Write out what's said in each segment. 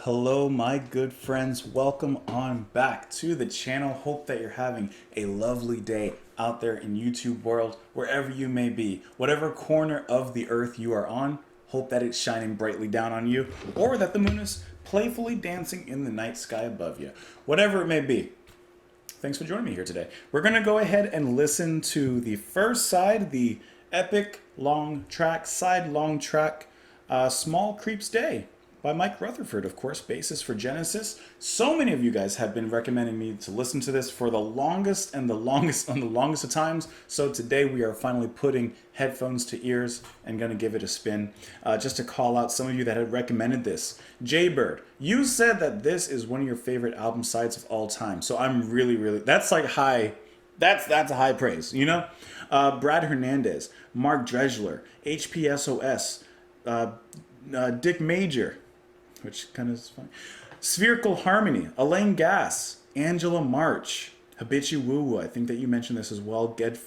Hello, my good friends. Welcome on back to the channel. Hope that you're having a lovely day out there in YouTube world, wherever you may be, whatever corner of the earth you are on. Hope that it's shining brightly down on you, or that the moon is playfully dancing in the night sky above you. Whatever it may be. Thanks for joining me here today. We're going to go ahead and listen to the first side, the epic long track, Smallcreeps Day by Mike Rutherford, of course, bassist for Genesis. So many of you guys have been recommending me to listen to this for the longest of times. So today we are finally putting headphones to ears and going to give it a spin. Just to call out some of you that had recommended this. Jaybird, you said that this is one of your favorite album sides of all time. So I'm really, that's like high. That's a high praise, you know? Brad Hernandez, Mark Dredgler, HPSOS, Dick Major, which kind of is fun. Spherical Harmony, Elaine Gass, Angela March, Habichi Woo Woo. I think that you mentioned this as well. Ged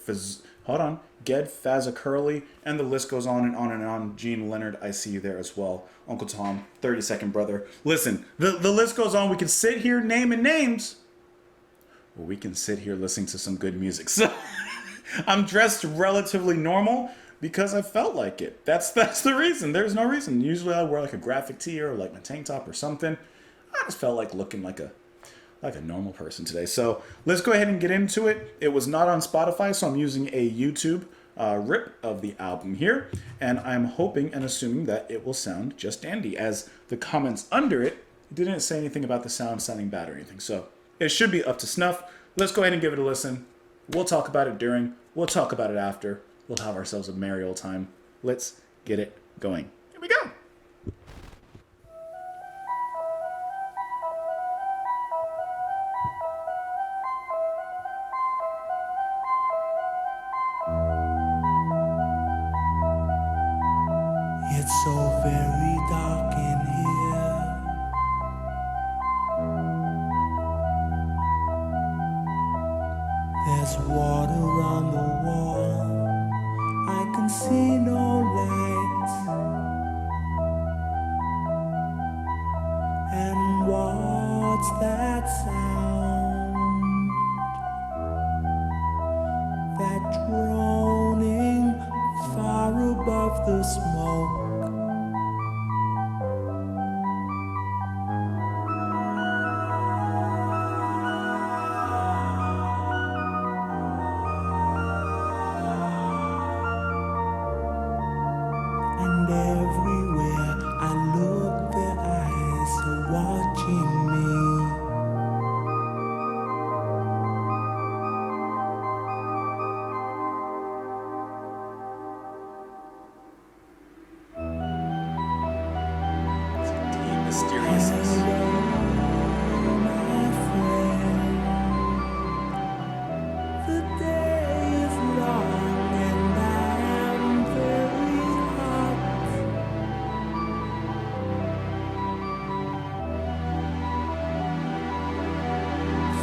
Fazacurly, and the list goes on and on and on. Gene Leonard, I see you there as well. Uncle Tom, 32nd Brother. Listen, the list goes on. We can sit here naming names, or we can sit here listening to some good music. So I'm dressed relatively normal, because I felt like it. That's the reason. There's no reason. Usually I wear like a graphic tee or like my tank top or something. I just felt like looking like a normal person today. So let's go ahead and get into it. It was not on Spotify, so I'm using a YouTube rip of the album here. And I'm hoping and assuming that it will sound just dandy, as the comments under it didn't say anything about the sound sounding bad or anything. So it should be up to snuff. Let's go ahead and give it a listen. We'll talk about it during. We'll talk about it after. We'll have ourselves a merry old time. Let's get it going. Here we go. It's so very dark in here. There's water on the wall. I can see no light. And what's that sound? That droning far above the smoke. And everywhere I look, their eyes are watching me. It's deep mysteriousness. Hello, my friend. The day is long and I am very hot.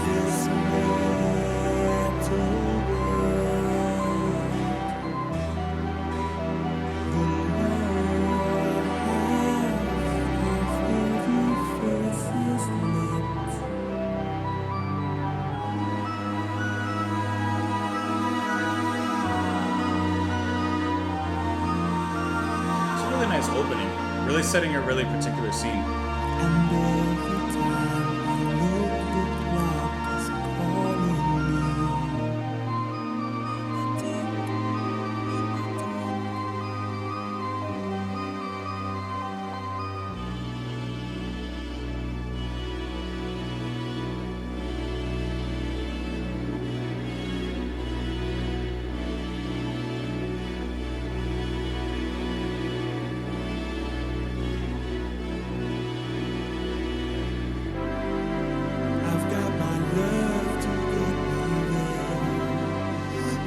This metal world, the Lord half of every face is lit. It's a really nice opening. Really setting a really particular scene. And every time I look, the clock is calling me.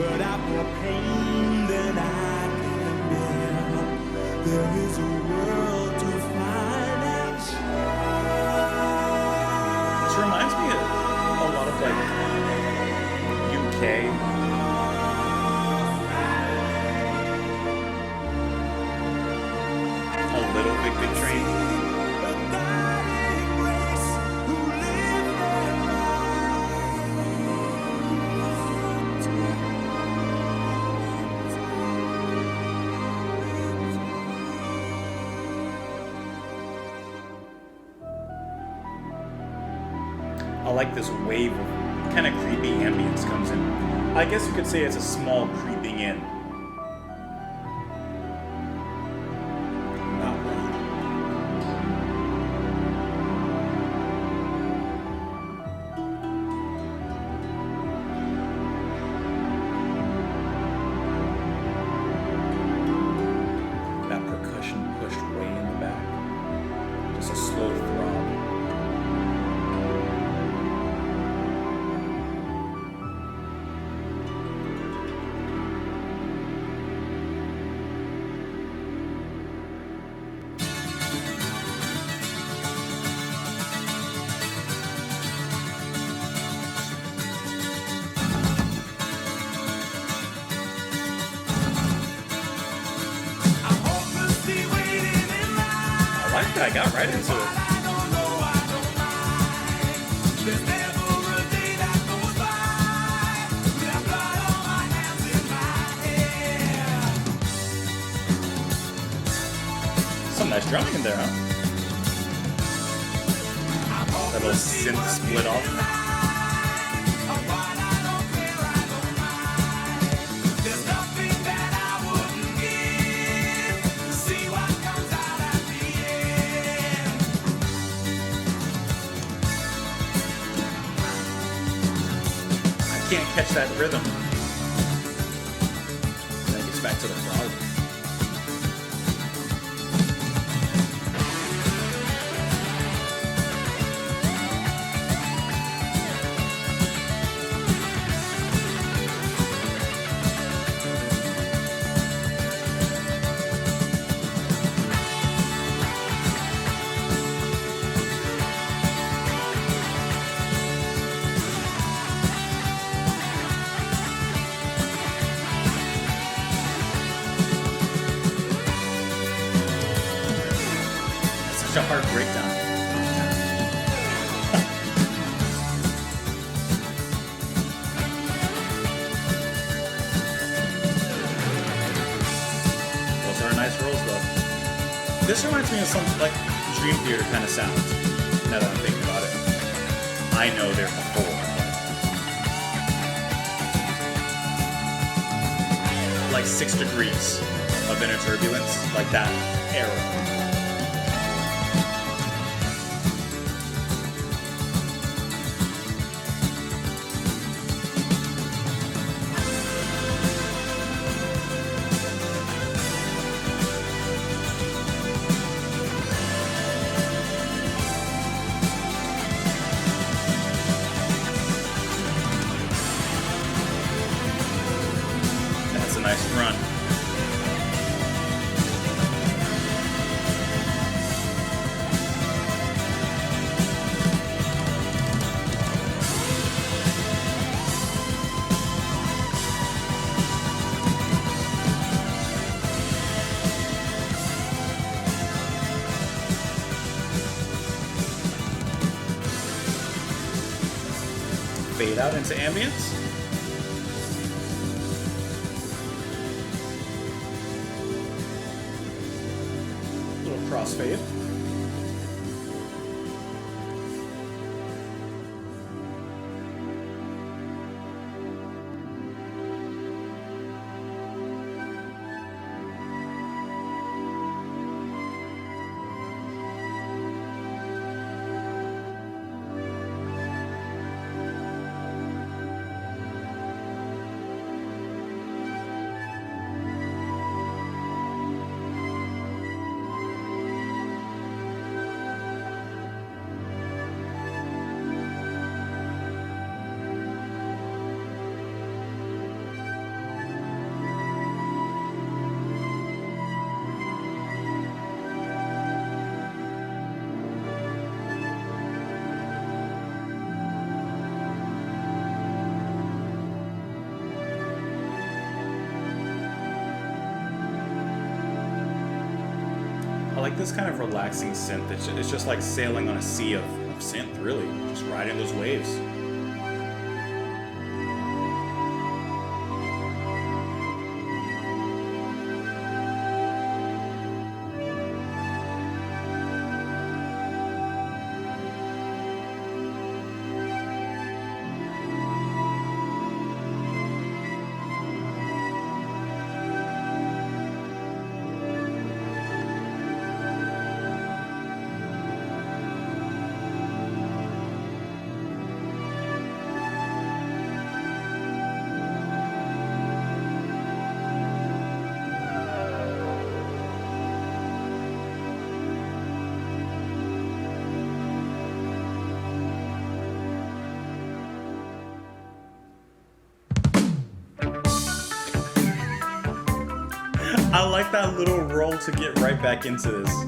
but I've more pain than I can bear. There is a world to find and share. This reminds me a lot of like UK I like this wave of kind of creepy ambience comes in. I guess you could say it's a small creeping in. Not wrong. That percussion pushed way in the back. Just a slow throb. I got right into it. Some nice drumming in there, huh? That little synth split off. Can't catch that rhythm. Then it gets back to the frog. Such a hard breakdown. Those are nice rolls, though. This reminds me of some like Dream Theater kind of sound. Now that I'm thinking about it, I know they're before, but like 6 degrees of inner turbulence, like that era. That's a nice run. Fade out into ambience. Little crossfade. I like this kind of relaxing synth. It's just like sailing on a sea of synth, really. Just riding those waves. like that little roll to get right back into this.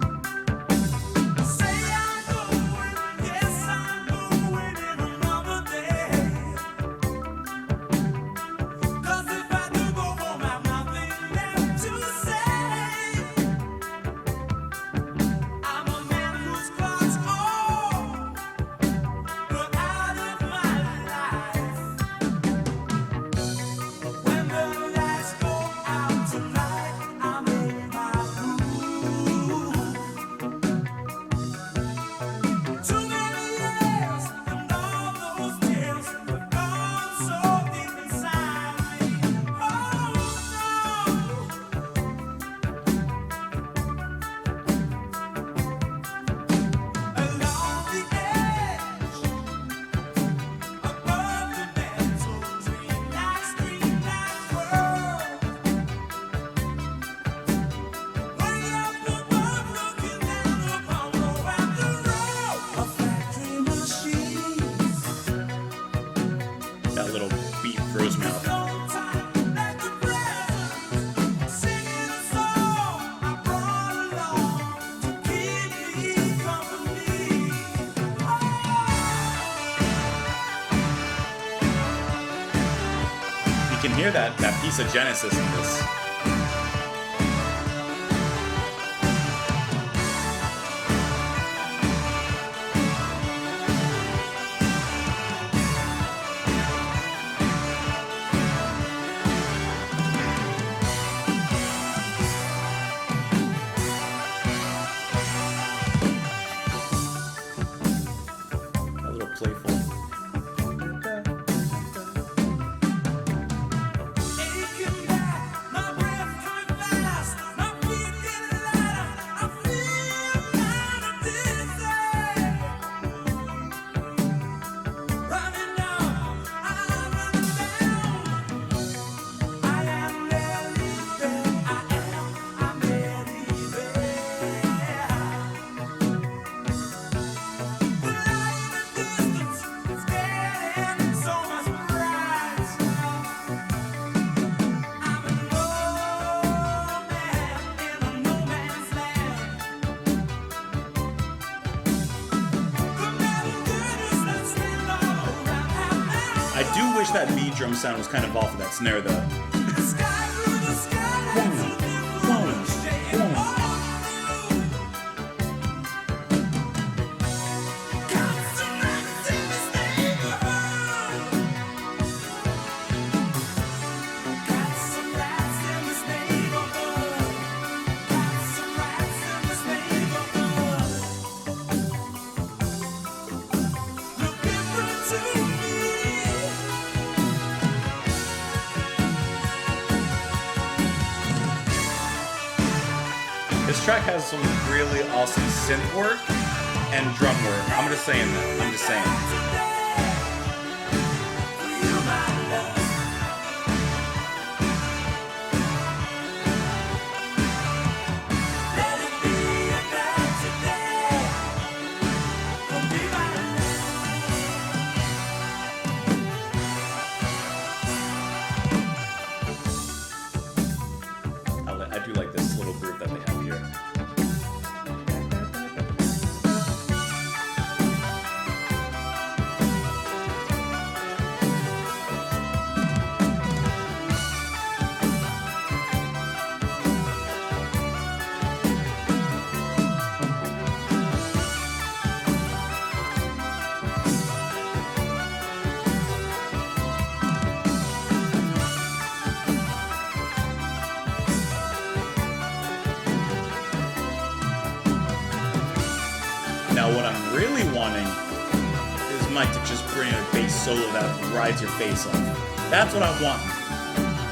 That little beat throws me off. You can hear that piece of Genesis in this. Playful. I do wish that beat drum sound was kind of off of that snare though. This track has some really awesome synth work and drum work. I'm just saying that. I'm just saying. I do like this little groove that they have here. Now what I'm really wanting is Mike to just bring in a bass solo that rides your face off. That's what I want.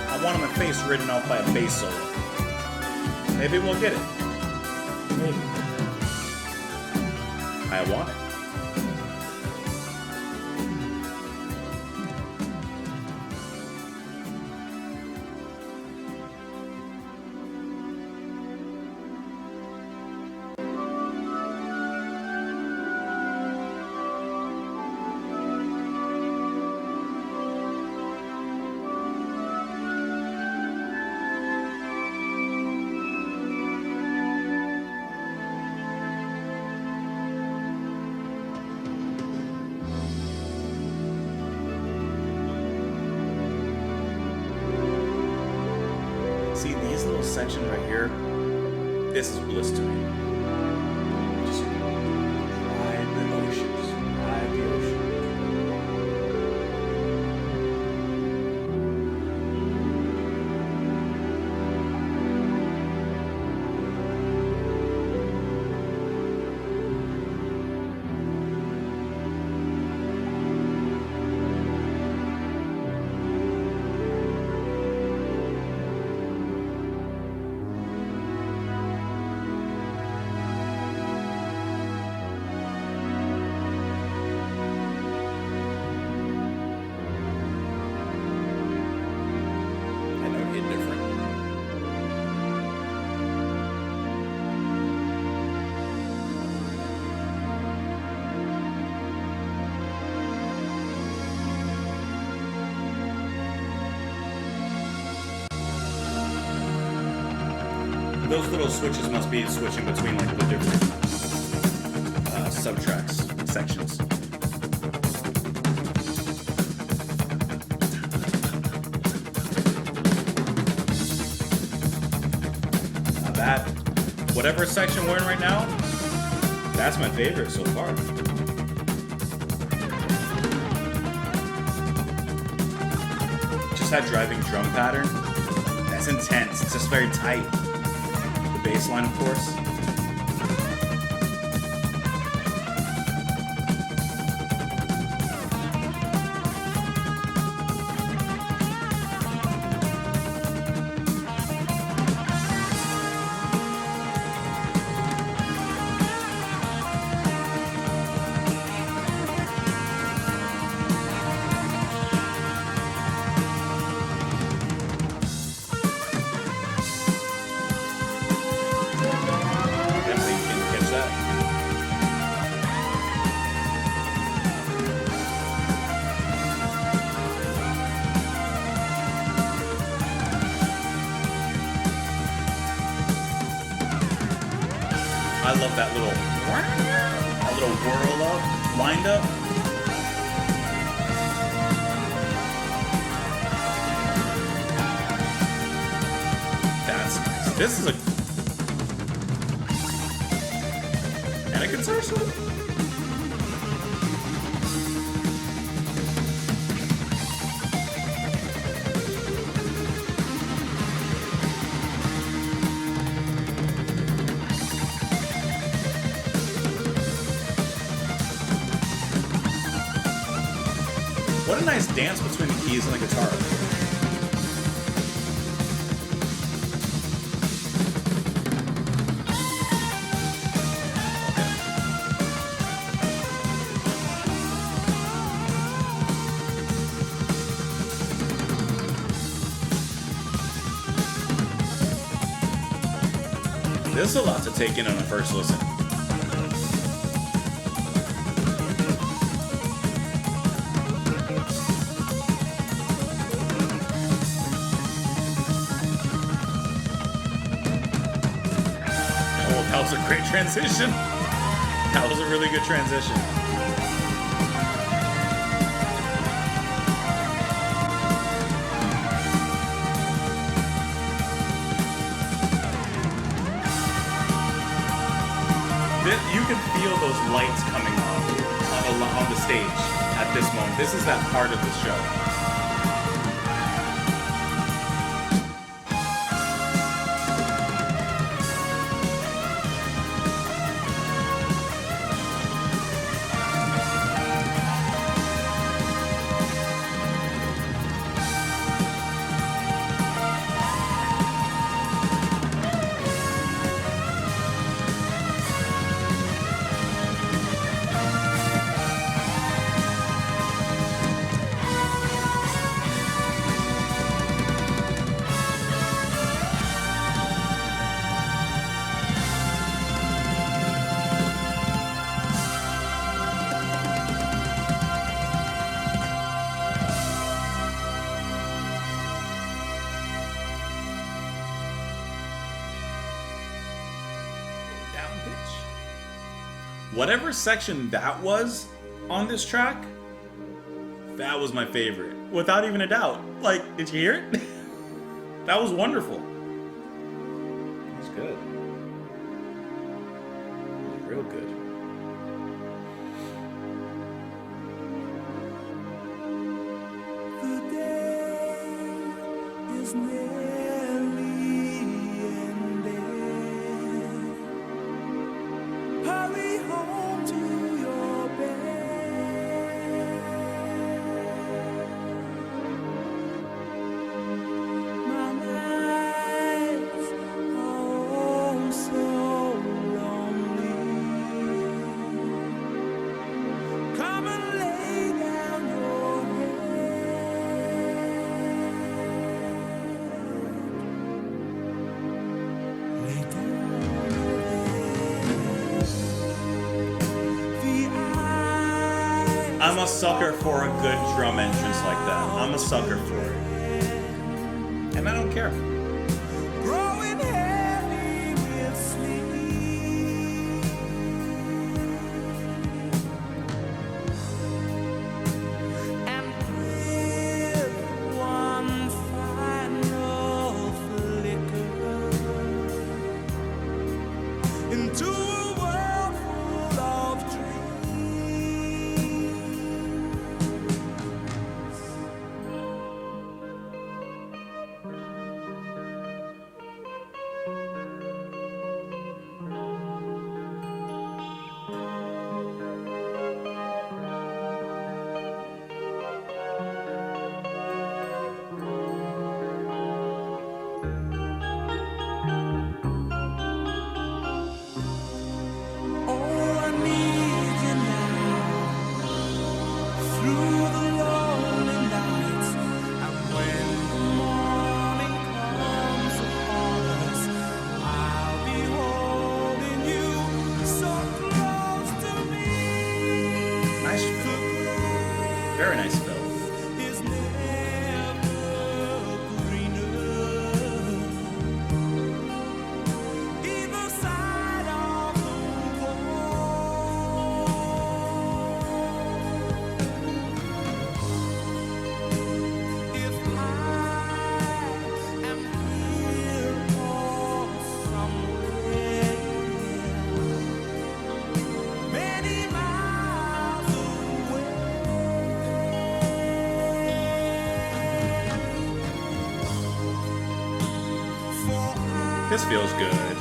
I want my face ridden off by a bass solo. Maybe we'll get it. Maybe. I want it. section right here, this is bliss to me. Just ride the oceans, ride the ocean. Those little switches must be switching between like the different subtracks, sections. Not bad. Whatever section we're in right now, that's my favorite so far. Just that driving drum pattern, that's intense. It's just very tight. Baseline, of course. I love that little whirl up, wind up. That's nice. This is and a guitar solo. What a nice dance between the keys and the guitar. This is a lot to take in on a first listen. That was a great transition. That was a really good transition. You can feel those lights coming on the stage at this moment. This is that part of the show. Whatever section that was on this track, that was my favorite. Without even a doubt. Like, did you hear it? That was wonderful. good. That was real good. The day is nearly ending. Hurry home to your bed. My nights are so lonely. Come and lay down your head. Lay down your head. The eyes I'm a sucker for a good drum entrance like that. I'm a sucker for it. And I don't care. growing heavy with sleep. And with one final flicker into a world full of dreams. Oh, I need you now through the lonely nights, and when the morning comes upon us, I'll be holding you so close to me. Nice fill. Very nice fill. Is never greener. Either side of the wall. If I am here or somewhere many miles away. For This feels good.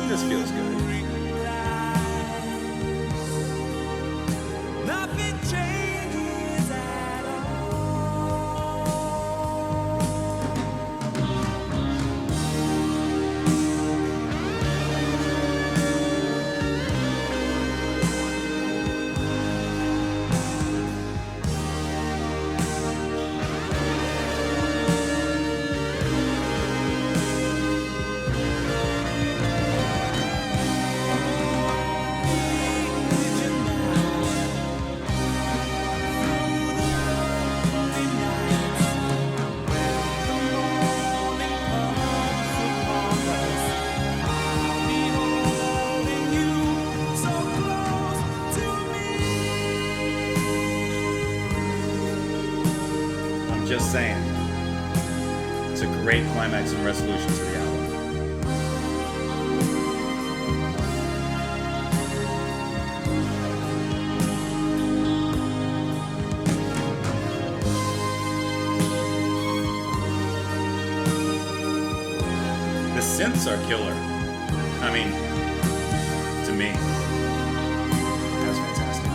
This feels good. nothing changes at I'm just saying. It's a great climax and resolution to the album. The synths are killer. I mean, to me, that's fantastic.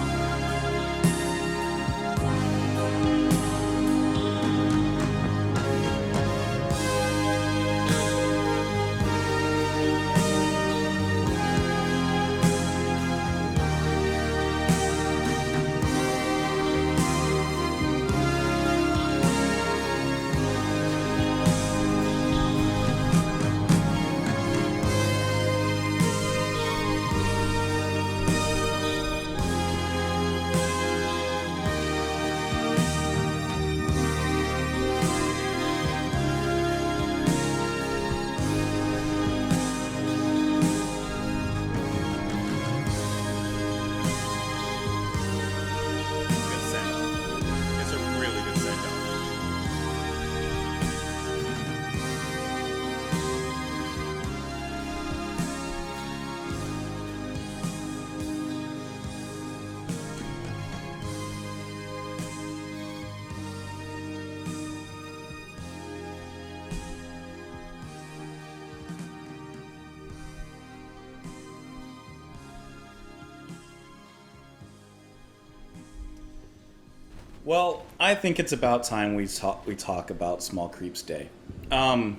Well, I think it's about time we talk about Smallcreeps Day. Um,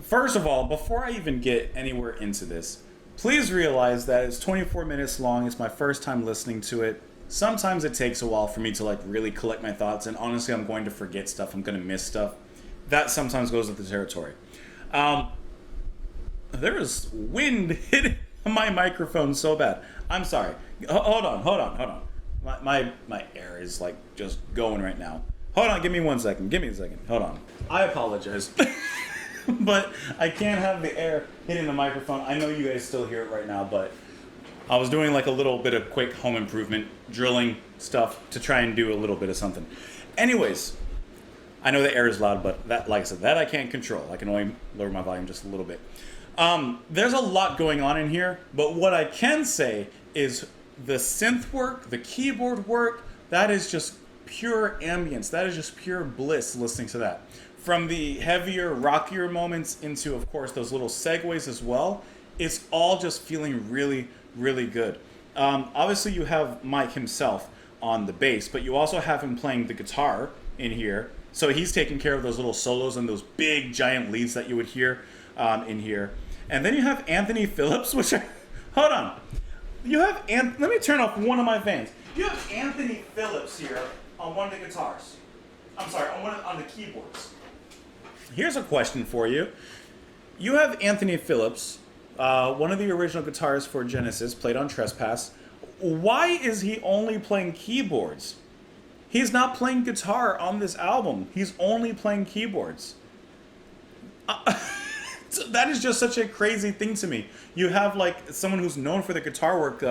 First of all, before I even get anywhere into this, please realize that it's 24 minutes long. It's my first time listening to it. Sometimes it takes a while for me to like really collect my thoughts, and honestly, I'm going to forget stuff. I'm going to miss stuff. That sometimes goes with the territory. Um, there is wind hitting my microphone so bad. I'm sorry. Hold on. My air is like just going right now. Hold on, give me 1 second. Give me a second. Hold on. I apologize. But I can't have the air hitting the microphone. I know you guys still hear it right now, but I was doing like a little bit of quick home improvement, drilling stuff to try and do a little bit of something. Anyways, I know the air is loud, but that, like I said, that I can't control. I can only lower my volume just a little bit. There's a lot going on in here, but what I can say is the synth work, the keyboard work, that is just pure ambience. That is just pure bliss listening to that. From the heavier, rockier moments into, of course, those little segues as well, it's all just feeling really, really good. Obviously, you have Mike himself on the bass, but you also have him playing the guitar in here. So he's taking care of those little solos and those big, giant leads that you would hear in here. And then you have Anthony Phillips, which hold on. You have let me turn off one of my fans. You have Anthony Phillips here on one of the guitars. I'm sorry, on the keyboards. Here's a question for you. You have Anthony Phillips, one of the original guitarists for Genesis, played on Trespass. Why is he only playing keyboards? He's not playing guitar on this album. He's only playing keyboards. That is just such a crazy thing to me. You have like someone who's known for the guitar work,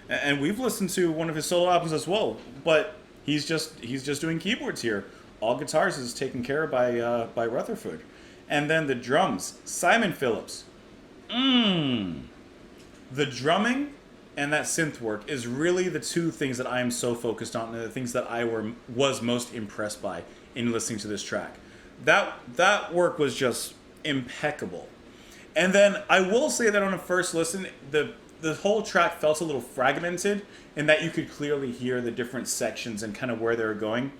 and we've listened to one of his solo albums as well. But he's just doing keyboards here. All guitars is taken care of by Rutherford, and then the drums, Simon Phillips. The drumming and that synth work is really the two things that I am so focused on, and the things that I was most impressed by in listening to this track. That work was just impeccable. And then I will say that on a first listen, the whole track felt a little fragmented in that you could clearly hear the different sections and kind of where they were going.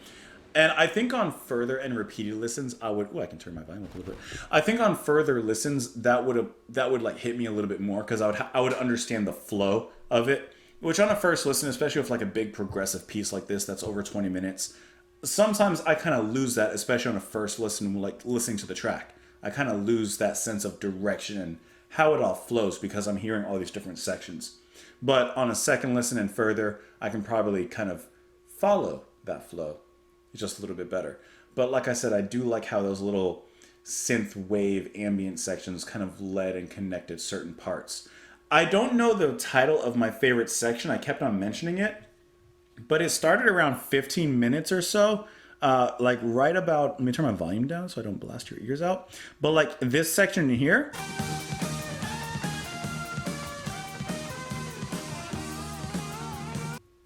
And I think on further and repeated listens, I can turn my volume up a little bit. I think on further listens, that would like hit me a little bit more, because I would understand the flow of it. Which on a first listen, especially with like a big progressive piece like this that's over 20 minutes, sometimes I kind of lose that, especially on a first listen, like listening to the track. I kind of lose that sense of direction and how it all flows, because I'm hearing all these different sections. But on a second listen and further, I can probably kind of follow that flow just a little bit better. But like I said, I do like how those little synth wave ambient sections kind of led and connected certain parts. I don't know the title of my favorite section. I kept on mentioning it, but it started around 15 minutes or so. Like right about, let me turn my volume down so I don't blast your ears out. But like this section in here,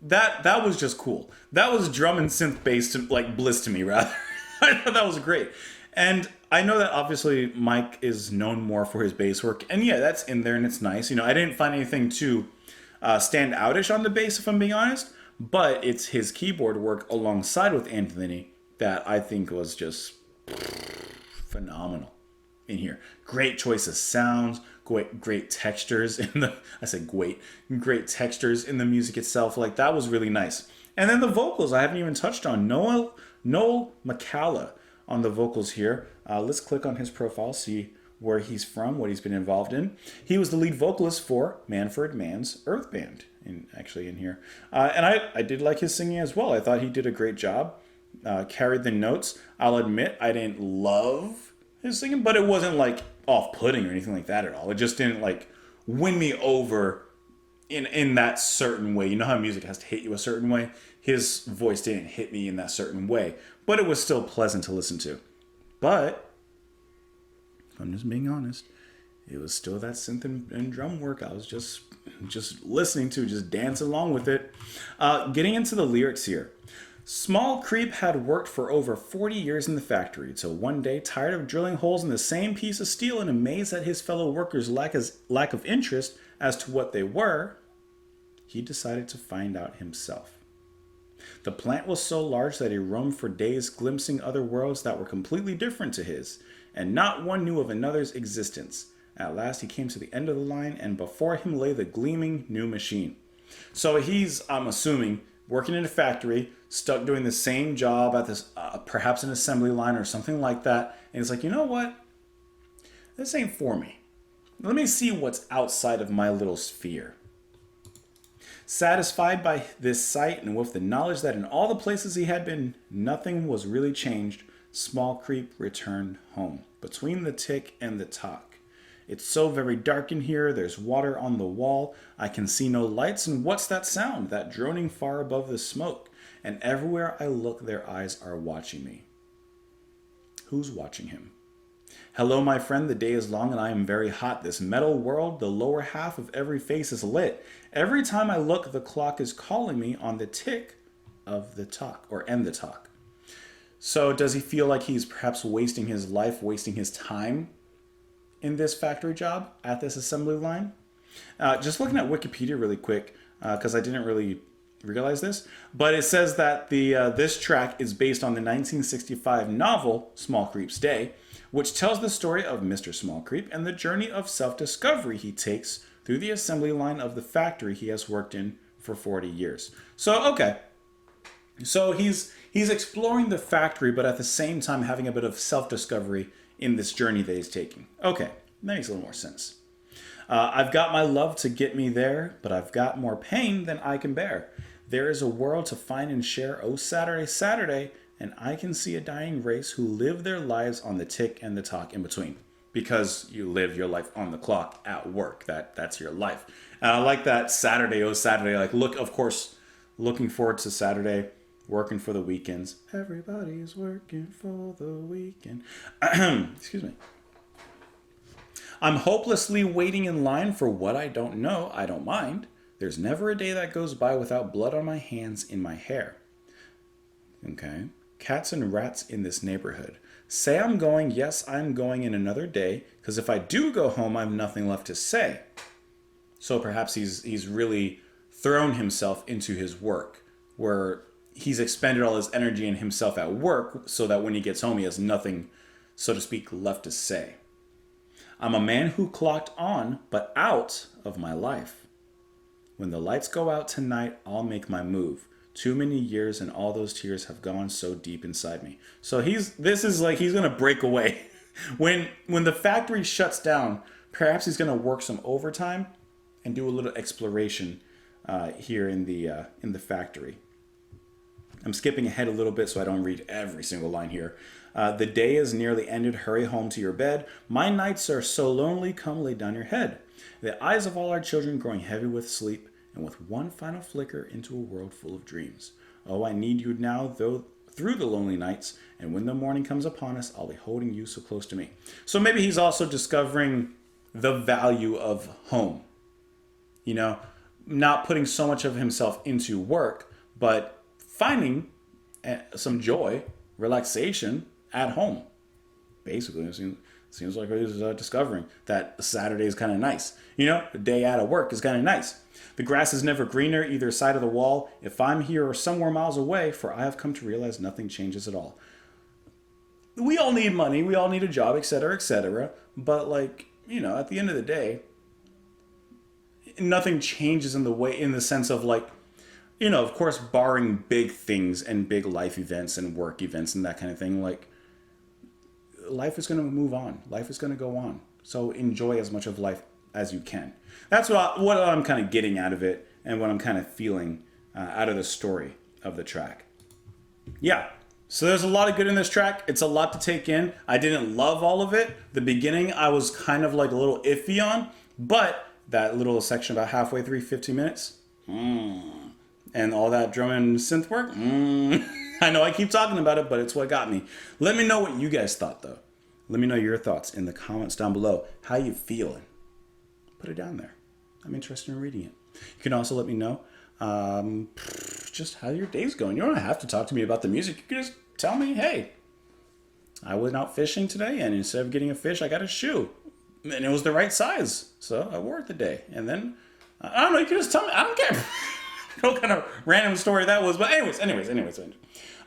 that was just cool. That was drum and synth bass to like bliss to me, rather. I thought that was great. And I know that obviously Mike is known more for his bass work, and yeah, that's in there and it's nice. I didn't find anything too stand outish on the bass, if I'm being honest, but it's his keyboard work alongside with Anthony that I think was just phenomenal in here. Great choice of sounds, great textures in the, I said great textures in the music itself. Like, that was really nice. And then the vocals, I haven't even touched on. Noel McCalla on the vocals here. Let's click on his profile, see where he's from, what he's been involved in. He was the lead vocalist for Manfred Mann's Earth Band, in here. And I did like his singing as well. I thought he did a great job. Carried the notes. I'll admit I didn't love his singing, but it wasn't like off-putting or anything like that at all. It just didn't like win me over in that certain way. You know how music has to hit you a certain way? His voice didn't hit me in that certain way, but it was still pleasant to listen to. But if I'm just being honest, it was still that synth and drum work. I was just listening to, just dancing along with it. Getting into the lyrics here. Smallcreep had worked for over 40 years in the factory, till one day, tired of drilling holes in the same piece of steel and amazed at his fellow workers' lack of interest as to what they were, he decided to find out himself. The plant was so large that he roamed for days, glimpsing other worlds that were completely different to his, and not one knew of another's existence. At last he came to the end of the line, and before him lay the gleaming new machine. So he's, I'm assuming, working in a factory, stuck doing the same job at this, perhaps an assembly line or something like that. And he's like, you know what? This ain't for me. Let me see what's outside of my little sphere. Satisfied by this sight and with the knowledge that in all the places he had been, nothing was really changed, Smallcreep returned home, between the tick and the tock. It's so very dark in here, there's water on the wall, I can see no lights, and what's that sound, that droning far above the smoke? And everywhere I look, their eyes are watching me. Who's watching him? Hello, my friend, the day is long and I am very hot. This metal world, the lower half of every face is lit. Every time I look, the clock is calling me on the tick of the talk, or end the talk. So does he feel like he's perhaps wasting his life, wasting his time in this factory job at this assembly line? Just looking at Wikipedia really quick, because I didn't really realize this, but it says that this track is based on the 1965 novel Smallcreeps Day, which tells the story of Mr. Smallcreep and the journey of self-discovery he takes through the assembly line of the factory he has worked in for 40 years. So, okay. So he's exploring the factory, but at the same time having a bit of self-discovery in this journey that he's taking. Okay, that makes a little more sense. I've got my love to get me there, but I've got more pain than I can bear. There is a world to find and share, oh Saturday, Saturday, and I can see a dying race who live their lives on the tick and the talk in between. Because you live your life on the clock at work. That's your life. And I like that Saturday, oh Saturday. Like, of course, looking forward to Saturday, working for the weekends. Everybody's working for the weekend. Excuse me. I'm hopelessly waiting in line for what I don't know. I don't mind. There's never a day that goes by without blood on my hands, in my hair. Okay. Cats and rats in this neighborhood. Say I'm going, yes, I'm going in another day, because if I do go home, I have nothing left to say. So perhaps he's really thrown himself into his work, where he's expended all his energy in himself at work, so that when he gets home, he has nothing, so to speak, left to say. I'm a man who clocked on, but out of my life. When the lights go out tonight, I'll make my move. Too many years and all those tears have gone so deep inside me. So this is like he's gonna break away. When the factory shuts down, perhaps he's gonna work some overtime and do a little exploration here in the factory. I'm skipping ahead a little bit so I don't read every single line here. The day is nearly ended. Hurry home to your bed. My nights are so lonely. Come lay down your head. The eyes of all our children growing heavy with sleep, and with one final flicker into a world full of dreams. Oh, I need you now, though, through the lonely nights, and when the morning comes upon us, I'll be holding you so close to me. So maybe he's also discovering the value of home. You know, not putting so much of himself into work, but finding some joy, relaxation at home. Basically, it seems like he's discovering that Saturday is kind of nice. You know, the day out of work is kind of nice. The grass is never greener either side of the wall. If I'm here or somewhere miles away, for I have come to realize nothing changes at all. We all need money. We all need a job, etc., etc. But like, you know, at the end of the day, nothing changes in the sense of like, you know, of course, barring big things and big life events and work events and that kind of thing, like, life is going to move on. Life is going to go on. So enjoy as much of life as you can. That's what I'm kind of getting out of it and what I'm kind of feeling out of the story of the track. Yeah, so there's a lot of good in this track. It's a lot to take in. I didn't love all of it. The beginning I was kind of like a little iffy on, but that little section about halfway through, 15 minutes, and all that drum and synth work, I know I keep talking about it, but it's what got me. Let me know what you guys thought, though. Let me know your thoughts in the comments down below. How you feeling? Put it down there. I'm interested in reading it. You can also let me know just how your day's going. You don't have to talk to me about the music. You can just tell me, hey, I went out fishing today, and instead of getting a fish, I got a shoe. And it was the right size, so I wore it today. And then, I don't know, you can just tell me. I don't care. What kind of random story that was. But anyways.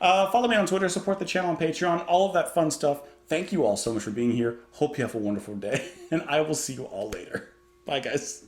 Follow me on Twitter, support the channel on Patreon, all of that fun stuff. Thank you all so much for being here. Hope you have a wonderful day, and I will see you all later. Bye, guys.